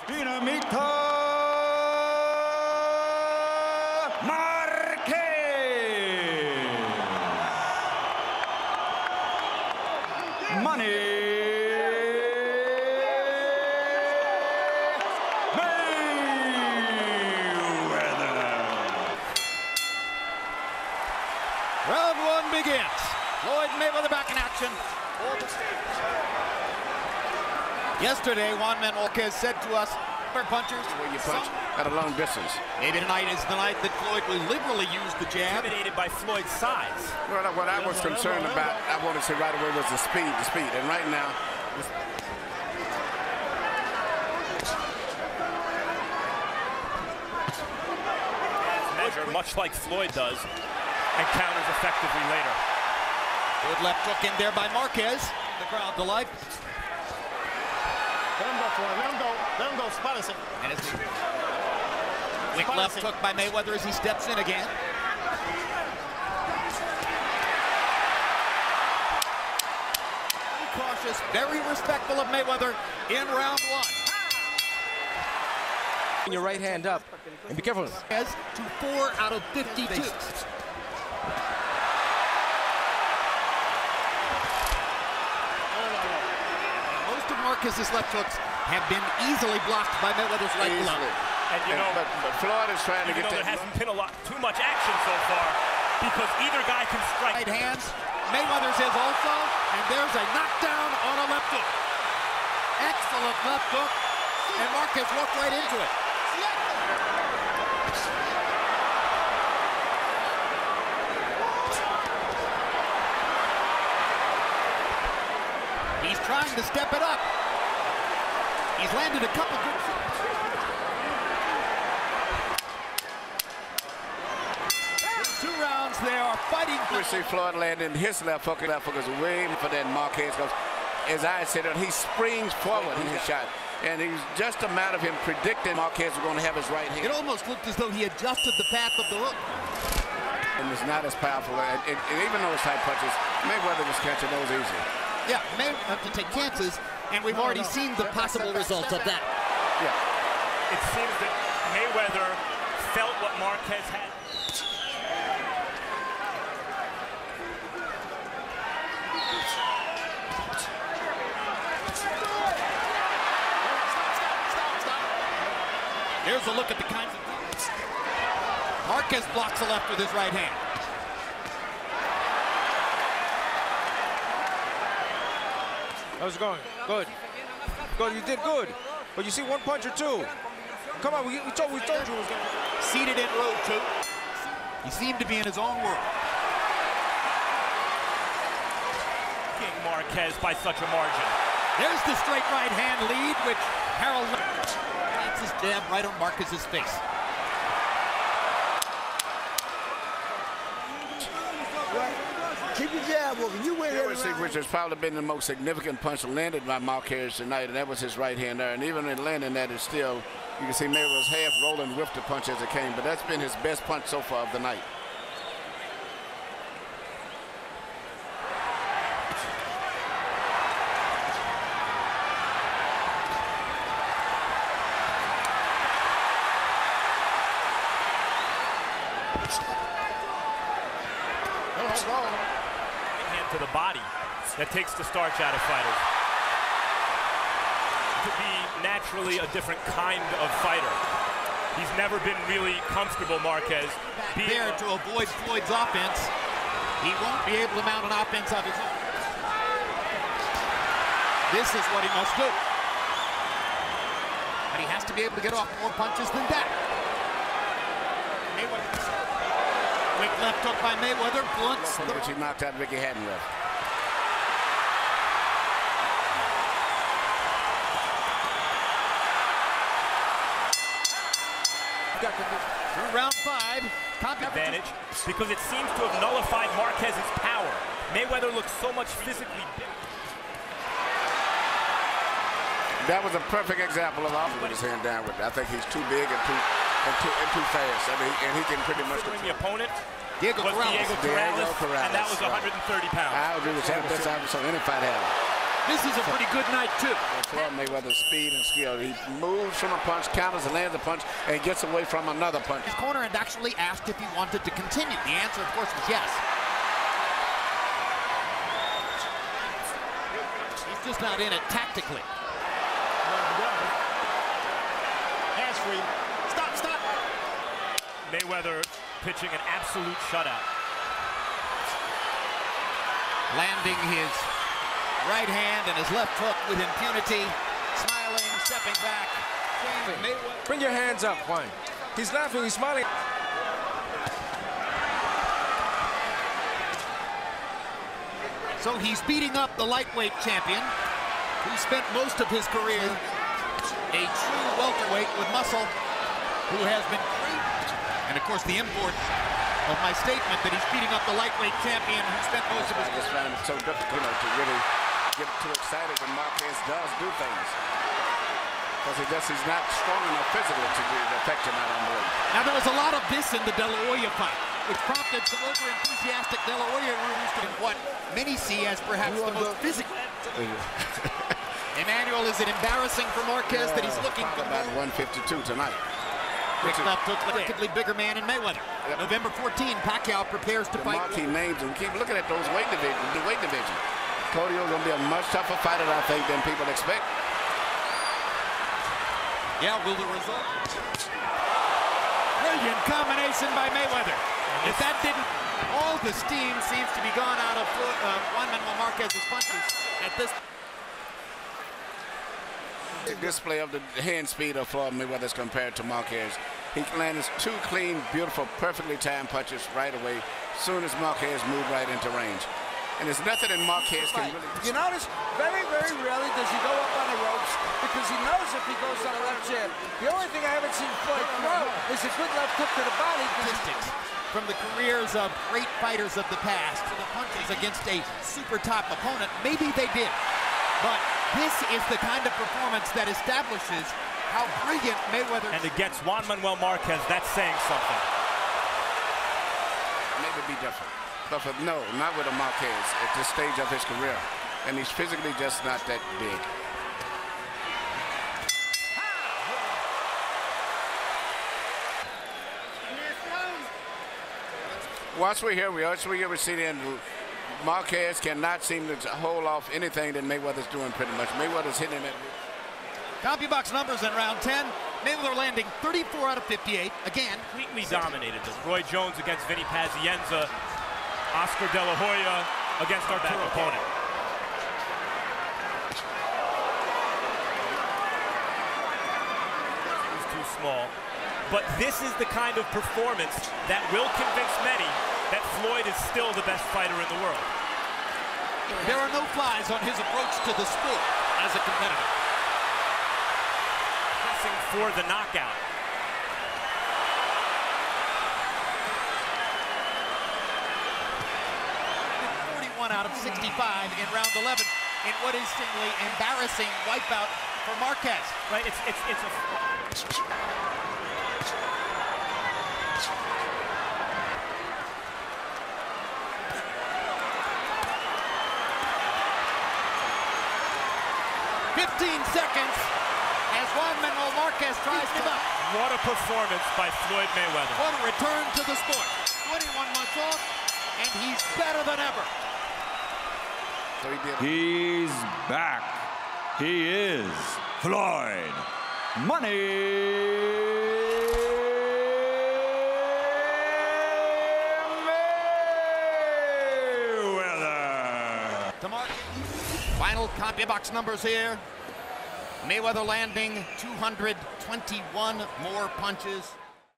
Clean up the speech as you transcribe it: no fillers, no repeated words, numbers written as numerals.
Dynamite Marquez. Money Mayweather. Round one begins. Floyd Mayweather back in action. Yesterday, Juan Manuel Marquez said to us, punchers, where you punch at a long distance. Maybe tonight is the night that Floyd will liberally use the jab. Intimidated by Floyd's size. Well, what I was concerned about, I wanted to say right away, was the speed. And right now, measure, much like Floyd does, and counters effectively later. Good left hook in there by Marquez. The crowd delight. Let him go, Floyd. Let him go. Let him go. Spárense. And it's quick left hook by Mayweather as he steps in again. Cautious, very respectful of Mayweather in round one. Your right hand up, and be careful. As to 4 out of 52. Most of Marquez's left hooks have been easily blocked by Mayweather's right glove. And you know, but Floyd is trying to get there hasn't been too much action so far because either guy can strike. Right hands. Mayweather's is also, and there's a knockdown on a left hook. Excellent left hook, and Marquez walked right into it. He's trying to step it up. He's landed a couple good shots. Two rounds, they are fighting. We see Floyd landing his left hook. Left hook is waiting for that Marquez goes. As I said, he springs forward in his shot. And it's just a matter of him predicting Marquez is going to have his right hand. It almost looked as though he adjusted the path of the hook. And it's not as powerful. And even those type punches, Mayweather was catching those easy. Yeah, May have to take chances, and we've already seen the possible results of that. Yeah. It seems that Mayweather felt what Marquez had. There's a look at the kinds of things. Marquez blocks the left with his right hand. How's it going? Good. Good, you did good. But you see one punch or two. Come on, we told you it was going to. Seated in row 2. He seemed to be in his own world. King Marquez by such a margin. There's the straight right hand lead, which Harold plants his jab right on Marquez's face. Keep your jab moving. You win every round. Which has probably been the most significant punch landed by Marquez tonight, and that was his right hand there. And even in landing that, is still, you can see Mayweather was half rolling with the punch as it came, but that's been his best punch so far of the night. Hand to the body that takes the starch out of fighters. To be naturally a different kind of fighter. He's never been really comfortable, Marquez. There to avoid Floyd's offense. He won't be able to mount an offense of his own. This is what he must do. But he has to be able to get off more punches than that. Mayweather. Quick left hook by Mayweather, blunts the... Which he knocked out Ricky Hatton left. Through round 5, advantage because it seems to have nullified Marquez's power. Mayweather looks so much physically big. That was a perfect example of with his hand down with it. I think he's too big and too fast. I mean, and he can pretty much control the opponent. Diego Corrales. And that was 130 pounds. I agree with that. That's obviously any fight had. This is a pretty good night, too. Floyd Mayweather's speed and skill. He moves from a punch, counters and lands a punch, and gets away from another punch. His corner had actually asked if he wanted to continue. The answer, of course, was yes. He's just not in it tactically. Hands free. Stop, stop. Mayweather pitching an absolute shutout. Landing his right hand and his left hook with impunity. Smiling, stepping back. Bring your hands up, Juan. He's laughing, he's smiling. So he's beating up the lightweight champion, who spent most of his career a true welterweight with muscle, who has been great. And of course the import of my statement that he's beating up the lightweight champion who spent most of his career. I just find it so difficult to really get too excited when Marquez does do things. Because he's not strong enough physically to affect him out on the way. Now there was a lot of this in the De La Hoya fight, which prompted some over-enthusiastic De La Hoya rumors in what many see as perhaps the most physical. Emmanuel, is it embarrassing for Marquez that he's looking for about 152 tonight? Which left hook, relatively bigger man in Mayweather. Yep. November 14, Pacquiao prepares to fight. Marquee names, and keep looking at those weight divisions. The weight division. Codio's going to be a much tougher fighter, I think, than people expect. Yeah, will the result? Brilliant combination by Mayweather. If that didn't, all the steam seems to be gone out of Juan Manuel Marquez's punches at this. The display of the hand speed of Floyd Mayweather compared to Marquez. He lands two clean, beautiful, perfectly timed punches right away, as soon as Marquez moved right into range. And there's nothing in Marquez can really... You notice, very, very rarely does he go up on the ropes because he knows if he goes on a left jab. The only thing I haven't seen Floyd throw is a good left hook to the body. Statistics from the careers of great fighters of the past to the punches against a super top opponent, maybe they did. But this is the kind of performance that establishes how brilliant Mayweather... And against Juan Manuel Marquez, that's saying something. Maybe be different. But no, not with a Marquez at this stage of his career. And he's physically just not that big. Once we're here, we see the end. Marquez cannot seem to hold off anything that Mayweather's doing pretty much. Mayweather's hitting him at... CompuBox numbers in round 10. Mayweather landing 34 out of 58. Again, completely dominated them. Roy Jones against Vinny Pazienza. Oscar De La Hoya against our back opponent. He's too small. But this is the kind of performance that will convince many that Floyd is still the best fighter in the world. There are no flies on his approach to the sport as a competitor. Pressing for the knockout. 41 out of 65 in round 11 in what is simply embarrassing wipeout for Marquez. Right, it's a... 15 seconds as Juan Manuel Marquez tries to up. What a performance by Floyd Mayweather. What a return to the sport. 21 months off, and he's better than ever. So he's back. He is Floyd Money Mayweather. To mark final CompuBox numbers here. Mayweather landing 221 more punches.